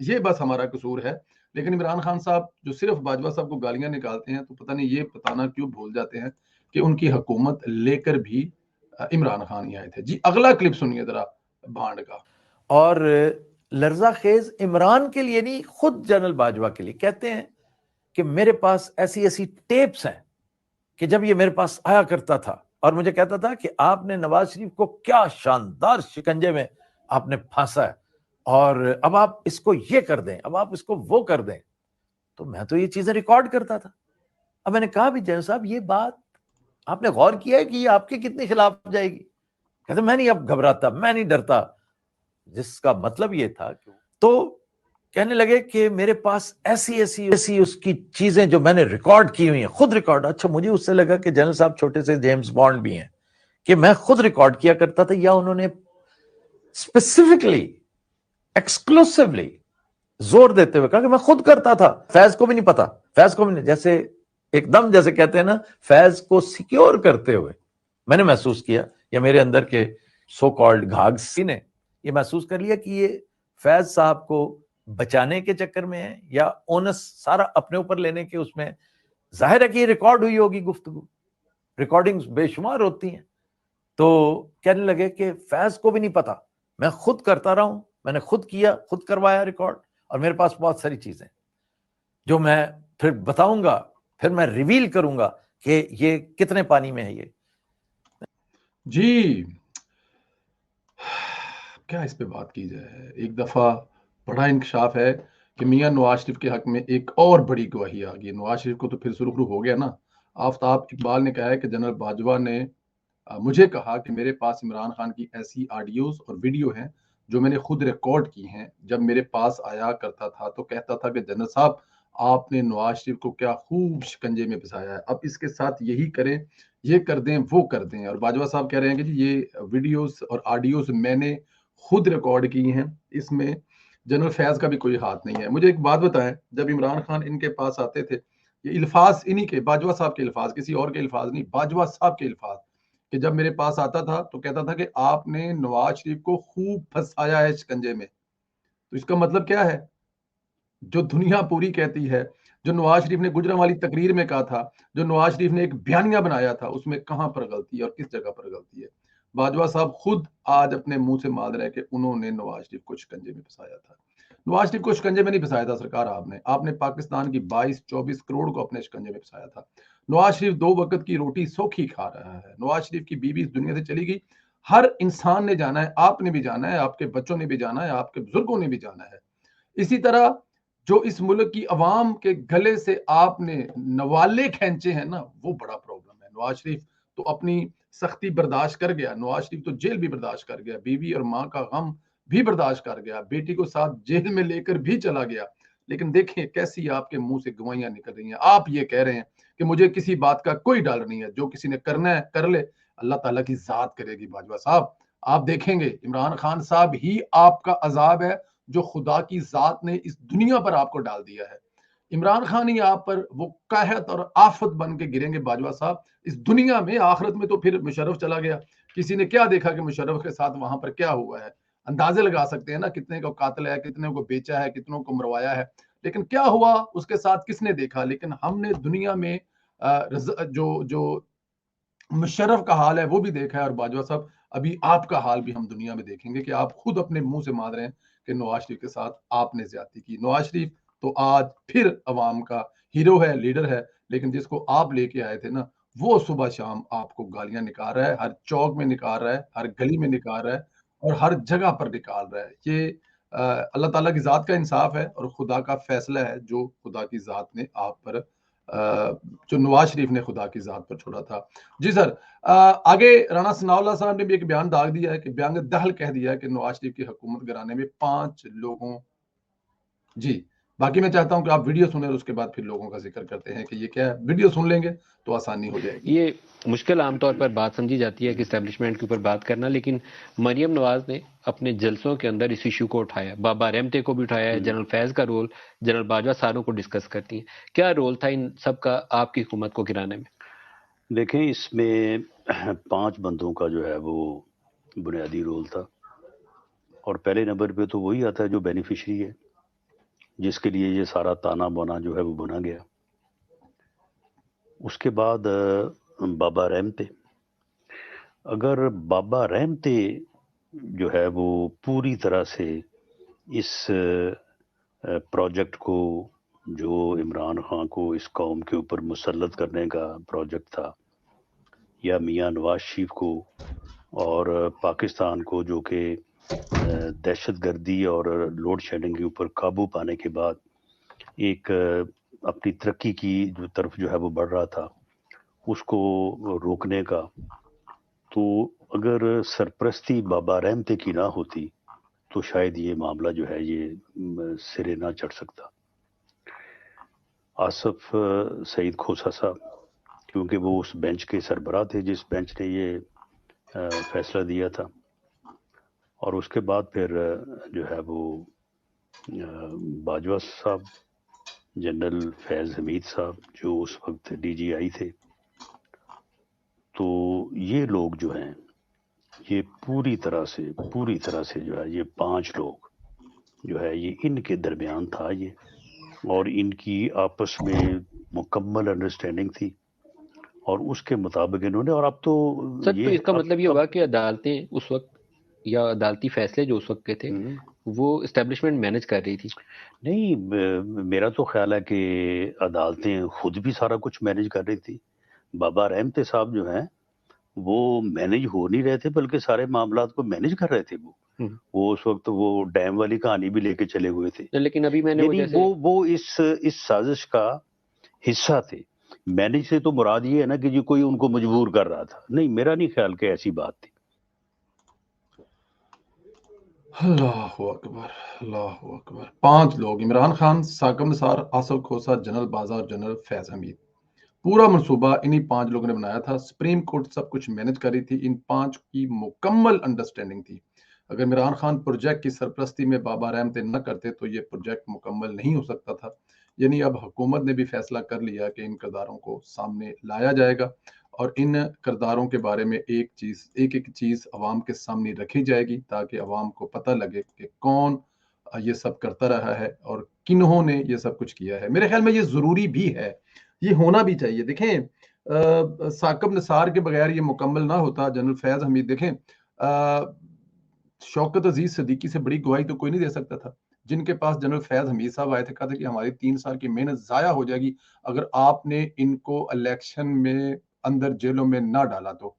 یہ بس ہمارا قصور ہے. لیکن عمران خان صاحب جو صرف باجوہ صاحب کو گالیاں نکالتے ہیں تو پتہ نہیں یہ بتانا کیوں بھول جاتے ہیں کہ ان کی حکومت لے کر بھی عمران خان ہی آئے تھے. جی اگلا کلپ سنیے ذرا بھانڈ کا. اور لرزہ خیز عمران کے لیے نہیں، خود جنرل باجوہ کے لیے کہتے ہیں کہ میرے پاس ایسی ایسی ٹیپس ہیں کہ جب یہ میرے پاس آیا کرتا تھا اور مجھے کہتا تھا کہ آپ نے نواز شریف کو کیا شاندار شکنجے میں آپ نے پھانسا ہے، اور اب آپ اس کو یہ کر دیں، اب آپ اس کو وہ کر دیں، تو میں تو یہ چیزیں ریکارڈ کرتا تھا. اب میں نے کہا بھی جنرل صاحب یہ بات آپ نے غور کیا ہے کہ یہ آپ کے کتنے خلاف جائے گی؟ کہتے میں نہیں اب گھبراتا، میں نہیں ڈرتا. جس کا مطلب یہ تھا تو کہنے لگے کہ میرے پاس ایسی اس کی چیزیں جو میں نے ریکارڈ کی ہوئی ہیں، خود ریکارڈ. اچھا مجھے اس سے لگا کہ جنرل صاحب چھوٹے سے جیمز بانڈ بھی ہیں کہ میں خود ریکارڈ کیا کرتا تھا، یا انہوں نے اسپیسیفکلی ایکسکلوسیولی زور دیتے ہوئے کہا کہ میں خود کرتا تھا، فیض کو بھی نہیں پتا، فیض کو بھی نہیں. جیسے ایک دم جیسے کہتے ہیں نا، فیض کو سیکیور کرتے ہوئے میں نے محسوس کیا، یا میرے اندر کے سو کالڈ گھاگس نے یہ محسوس کر لیا کہ یہ فیض صاحب کو بچانے کے چکر میں ہے، یا اونس سارا اپنے اوپر لینے کے اس میں. ظاہر ہے کہ یہ ریکارڈ ہوئی ہوگی گفتگو، ریکارڈنگز بے شمار ہوتی ہیں. تو کہنے لگے کہ فیض کو بھی نہیں پتا، میں خود کرتا رہا ہوں، میں نے خود کیا، خود کروایا ریکارڈ، اور میرے پاس بہت ساری چیزیں جو میں پھر بتاؤں گا، پھر میں ریویل کروں گا کہ یہ کتنے پانی میں ہے. یہ جی کیا اس پہ بات کی جائے. ایک دفعہ بڑا انکشاف ہے کہ میاں نواز شریف کے حق میں ایک اور بڑی گواہی آ گئی. نواز شریف کو تو پھر سرخرو ہو گیا نا. آفتاب اقبال نے کہا ہے کہ جنرل باجوہ نے مجھے کہا کہ میرے پاس عمران خان کی ایسی آڈیوز اور ویڈیو ہیں جو میں نے خود ریکارڈ کی ہیں. جب میرے پاس آیا کرتا تھا تو کہتا تھا کہ جنرل صاحب آپ نے نواز شریف کو کیا خوب شکنجے میں پھنسایا ہے، اب اس کے ساتھ یہی کریں، یہ کر دیں، وہ کر دیں. اور باجوہ صاحب کہہ رہے ہیں کہ جی یہ ویڈیوز اور آڈیوز میں نے خود ریکارڈ کی ہیں، اس میں جنرل فیض کا بھی کوئی ہاتھ نہیں ہے. مجھے ایک بات بتائیں، جب عمران خان ان کے پاس آتے تھے، یہ الفاظ انہی کے، باجوہ صاحب کے الفاظ، کسی اور کے الفاظ نہیں، باجوہ صاحب کے الفاظ، کہ جب میرے پاس آتا تھا تو کہتا تھا کہ آپ نے نواز شریف کو خوب پھنسایا ہے شکنجے میں. تو اس کا مطلب کیا ہے؟ جو دنیا پوری کہتی ہے، جو نواز شریف نے گجرانوالی تقریر میں کہا تھا، جو نواز شریف نے ایک بیانیہ بنایا تھا، اس میں کہاں پر غلطی ہے اور کس جگہ پر غلطی ہے؟ باجوہ صاحب خود آج اپنے منہ سے مان رہے کہ انہوں نے نواز شریف کو شکنجے میں پھنسایا تھا. نواز شریف کو شکنجے میں نہیں پھنسایا تھا سرکار، آپ نے پاکستان کی 22-24 کروڑ کو اپنے شکنجے میں پھنسایا تھا. نواز شریف 2 وقت کی روٹی سوکھی کھا رہا ہے. نواز شریف کی بیوی اس دنیا سے چلی گئی. ہر انسان نے جانا ہے، آپ نے بھی جانا ہے، آپ کے بچوں نے بھی جانا ہے، آپ کے بزرگوں نے بھی جانا ہے. اسی طرح جو اس ملک کی عوام کے گلے سے آپ نے نوالے کھینچے ہیں نا، وہ بڑا پرابلم ہے. نواز شریف تو اپنی سختی برداشت کر گیا، نواز شریف تو جیل بھی برداشت کر گیا، بیوی اور ماں کا غم بھی برداشت کر گیا، بیٹی کو ساتھ جیل میں لے کر بھی چلا گیا. لیکن دیکھیں کیسی آپ کے منہ سے گوائیاں نکل رہی ہیں. آپ یہ کہہ رہے ہیں کہ مجھے کسی بات کا کوئی ڈر نہیں ہے، جو کسی نے کرنا ہے کر لے، اللہ تعالیٰ کی ذات کرے گی. باجوہ صاحب آپ دیکھیں گے عمران خان صاحب ہی آپ کا عذاب ہے جو خدا کی ذات نے اس دنیا پر آپ کو ڈال دیا ہے. عمران خان ہی آپ پر وہ قحط اور آفت بن کے گریں گے باجوہ صاحب اس دنیا میں. آخرت میں تو پھر مشرف چلا گیا. کسی نے کیا دیکھا کہ مشرف کے ساتھ وہاں پر کیا ہوا ہے؟ اندازے لگا سکتے ہیں نا، کتنے کو قاتل ہے، کتنے کو بیچا ہے، کتنوں کو مروایا ہے، لیکن کیا ہوا اس کے ساتھ کس نے دیکھا؟ لیکن ہم نے دنیا میں جو مشرف کا حال ہے وہ بھی دیکھا ہے. اور باجوہ صاحب ابھی آپ کا حال بھی ہم دنیا میں دیکھیں گے کہ آپ خود اپنے منہ سے مان رہے ہیں کہ نواز شریف کے ساتھ آپ نے زیادتی کی. نواز شریف تو آج پھر عوام کا ہیرو ہے، لیڈر ہے، لیکن جس کو آپ لے کے آئے تھے نا، وہ صبح شام آپ کو گالیاں نکال رہا ہے، ہر چوک میں نکال رہا ہے، ہر گلی میں نکال رہا ہے، اور ہر جگہ پر نکال رہا ہے. یہ اللہ تعالیٰ کی ذات کا انصاف ہے اور خدا کا فیصلہ ہے جو خدا کی ذات نے آپ پر جو نواز شریف نے خدا کی ذات پر چھوڑا تھا. جی سر، آگے رانا ثناء اللہ صاحب نے بھی ایک بیان داغ دیا ہے کہ بیان دہل کہہ دیا ہے کہ نواز شریف کی حکومت گرانے میں 5 لوگوں. جی باقی میں چاہتا ہوں کہ آپ ویڈیو سنیں اور اس کے بعد پھر لوگوں کا ذکر کرتے ہیں کہ یہ کیا ہے. ویڈیو سن لیں گے تو آسانی ہو جائے گی. یہ مشکل عام طور پر بات سمجھی جاتی ہے کہ اسٹیبلشمنٹ کے اوپر بات کرنا، لیکن مریم نواز نے اپنے جلسوں کے اندر اس ایشو کو اٹھایا، بابا رحمتے کو بھی اٹھایا ہے، جنرل فیض کا رول، جنرل باجوہ ساروں کو ڈسکس کرتی ہیں. کیا رول تھا ان سب کا آپ کی حکومت کو گرانے میں؟ دیکھیں اس میں 5 بندوں کا جو ہے وہ بنیادی رول تھا، اور پہلے نمبر پہ تو وہی آتا ہے جو بینیفیشری ہے. جس کے لیے یہ سارا تانا بانا جو ہے وہ بنا گیا. اس کے بعد بابا رحمتے. اگر بابا رحمتے جو ہے وہ پوری طرح سے اس پروجیکٹ کو جو عمران خان کو اس قوم کے اوپر مسلط کرنے کا پروجیکٹ تھا، یا میاں نواز شریف کو اور پاکستان کو جو کہ دہشت گردی اور لوڈ شیڈنگ کے اوپر قابو پانے کے بعد ایک اپنی ترقی کی جو طرف جو ہے وہ بڑھ رہا تھا، اس کو روکنے کا، تو اگر سرپرستی بابا رحمتے کی نہ ہوتی تو شاید یہ معاملہ جو ہے یہ سرے نہ چڑھ سکتا. آصف سعید کھوسہ صاحب، کیونکہ وہ اس بینچ کے سربراہ تھے جس بینچ نے یہ فیصلہ دیا تھا، اور اس کے بعد پھر جو ہے وہ باجوہ صاحب، جنرل فیض حمید صاحب جو اس وقت ڈی جی آئی تھے. تو یہ لوگ جو ہیں یہ پوری طرح سے جو ہے یہ 5 لوگ جو ہے یہ ان کے درمیان تھا یہ، اور ان کی آپس میں مکمل انڈرسٹینڈنگ تھی، اور اس کے مطابق انہوں نے، اور اب تو سر تو اس کا مطلب یہ ہوگا کہ عدالتیں اس وقت یا عدالتی فیصلے جو اس وقت کے تھے وہ اسٹیبلشمنٹ مینج کر رہی تھی. نہیں، میرا تو خیال ہے کہ عدالتیں خود بھی سارا کچھ مینج کر رہی تھی. بابا رحمتے صاحب جو ہیں وہ مینج ہو نہیں رہے تھے، بلکہ سارے معاملات کو مینج کر رہے تھے. وہ اس وقت وہ ڈیم والی کہانی بھی لے کے چلے ہوئے تھے، لیکن ابھی میں نے یعنی وہ اس سازش کا حصہ تھے. مینج سے تو مراد یہ ہے نا کہ جی کوئی ان کو مجبور کر رہا تھا، نہیں، میرا نہیں خیال کہ ایسی بات تھی. اللہ اکبر، اللہ اکبر. 5 لوگ: عمران خان، ثاقب نثار، آصف کھوسہ، جنرل بازا اور جنرل فیض حمید. پورا منصوبہ انہی 5 لوگوں نے بنایا تھا. سپریم کورٹ سب کچھ مینج کر رہی تھی. ان 5 کی مکمل انڈرسٹینڈنگ تھی. اگر عمران خان پروجیکٹ کی سرپرستی میں بابا رحمتے نہ کرتے تو یہ پروجیکٹ مکمل نہیں ہو سکتا تھا. یعنی اب حکومت نے بھی فیصلہ کر لیا کہ ان کرداروں کو سامنے لایا جائے گا، اور ان کرداروں کے بارے میں ایک چیز عوام کے سامنے رکھی جائے گی، تاکہ عوام کو پتہ لگے کہ کون یہ سب کرتا رہا ہے اور کنہوں نے یہ سب کچھ کیا ہے. میرے خیال میں یہ ضروری بھی ہے، یہ ہونا بھی چاہیے. دیکھیں، ثاقب نثار کے بغیر یہ مکمل نہ ہوتا. جنرل فیض حمید، دیکھیں، شوکت عزیز صدیقی سے بڑی گواہی تو کوئی نہیں دے سکتا تھا. جن کے پاس جنرل فیض حمید صاحب آئے تھے، کہا تھا کہ ہماری 3 سال کی محنت ضائع ہو جائے گی اگر آپ نے ان کو الیکشن میں اندر جیلوں میں نہ ڈالا، تو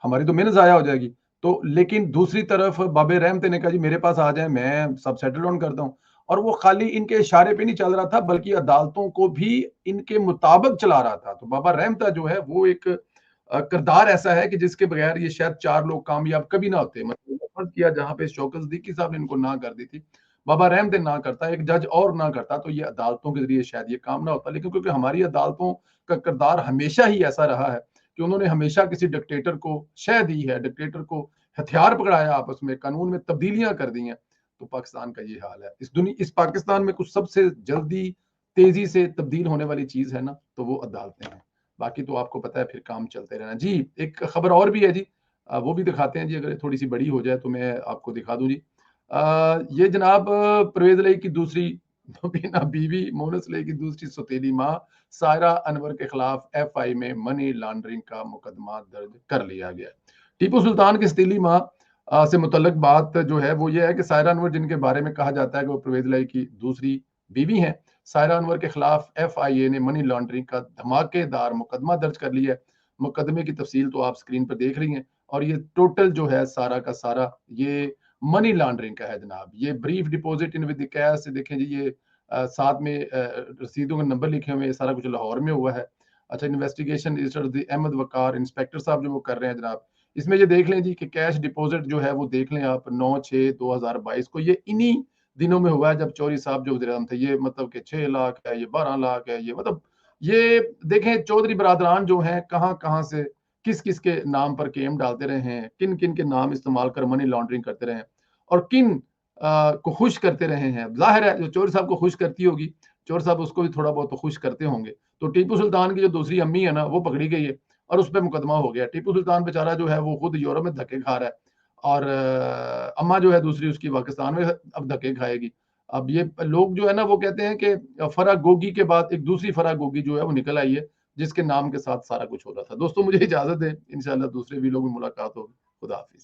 ہماری تو محنت ضائع ہو جائے گی. تو لیکن دوسری طرف بابے رحمتے نے کہا جی میرے پاس آ جائیں، میں سب سیٹل ڈاؤن کرتا ہوں. اور وہ خالی ان کے اشارے پہ نہیں چل رہا تھا، بلکہ عدالتوں کو بھی ان کے مطابق چلا رہا تھا. تو بابا رحمتہ جو ہے وہ ایک کردار ایسا ہے کہ جس کے بغیر یہ شاید 4 لوگ کامیاب کبھی نہ ہوتے. مطلب کیا جہاں پہ شوکت صدیقی صاحب نے ان کو نہ کر دی تھی، بابا رحمتے نہ کرتا، ایک جج اور نہ کرتا، تو یہ عدالتوں کے ذریعے شاید یہ کام نہ ہوتا. لیکن کیونکہ ہماری عدالتوں کا کردار ہمیشہ ہی ایسا رہا ہے کہ انہوں نے ہمیشہ کسی ڈکٹیٹر کو شہ دی ہے، ڈکٹیٹر کو ہتھیار پکڑایا، آپس میں قانون میں تبدیلیاں کر دی ہیں. تو پاکستان کا یہ حال ہے. اس پاکستان میں کچھ سب سے جلدی تیزی سے تبدیل ہونے والی چیز ہے نا، تو وہ عدالتیں ہیں. باقی تو آپ کو پتہ ہے پھر کام چلتے رہنا. جی ایک خبر اور بھی ہے جی، وہ بھی دکھاتے ہیں جی، اگر تھوڑی سی بڑی ہو جائے تو میں آپ کو دکھا دوں جی. یہ جناب پرویز علیہ کی دوسری مبینہ بیوی مونس علیہ کی دوسری سوتیلی ماں سائرہ انور کے خلاف ایف آئی میں منی لانڈرنگ کا مقدمہ درج کر لیا گیا. ٹیپو سلطان کی سوتیلی ماں سے متعلق بات جو ہے وہ یہ ہے کہ سائرہ انور، جن کے بارے میں کہا جاتا ہے کہ وہ پرویز علیہ کی دوسری بیوی ہیں، سائرہ انور کے خلاف ایف آئی اے نے منی لانڈرنگ کا دھماکے دار مقدمہ درج کر لیا ہے. مقدمے کی تفصیل تو آپ سکرین پر دیکھ رہی ہیں، اور یہ ٹوٹل جو ہے سارا کا سارا یہ منی لانڈرنگ کا ہے جناب. یہ brief deposit in with cash سے دیکھیں جی، یہ ساتھ میں رسیدوں کے نمبر لکھے ہوئے، یہ سارا کچھ لاہور میں ہوا ہے. اچھا، انویسٹیگیشن احمد وقار انسپیکٹر صاحب جو وہ کر رہے ہیں جناب. اس میں یہ دیکھ لیں جی کہ کیش ڈپوزٹ جو ہے وہ دیکھ لیں آپ 9/6/2022 کو، یہ انہی دنوں میں ہوا ہے جب چودھری صاحب جو وزیر اعظم تھے. یہ مطلب کہ 6 لاکھ ہے، یہ 12 لاکھ ہے، یہ مطلب یہ دیکھیں چودھری برادران جو ہیں کہاں کہاں سے کس کس کے نام پر کیم ڈالتے رہے ہیں، کن کن کے نام استعمال کر منی لانڈرنگ کرتے رہے ہیں، اور کن کو خوش کرتے رہے ہیں. ظاہر ہے جو چودھری صاحب کو خوش کرتی ہوگی، چودھری صاحب اس کو بھی تھوڑا بہت تو خوش کرتے ہوں گے. تو ٹیپو سلطان کی جو دوسری امی ہے نا وہ پکڑی گئی ہے اور اس پہ مقدمہ ہو گیا. ٹیپو سلطان بیچارہ جو ہے وہ خود یورپ میں دھکے کھا رہا ہے، اور اماں جو ہے دوسری اس کی پاکستان میں اب دھکے کھائے گی. اب یہ لوگ جو ہے نا وہ کہتے ہیں کہ فرا گوگی کے بعد ایک دوسری فرا گوگی جو ہے وہ نکل آئی ہے جس کے نام کے ساتھ سارا کچھ ہو رہا تھا. دوستوں مجھے اجازت ہے، انشاءاللہ دوسرے ویڈیو میں ملاقات ہوگی. خدا حافظ.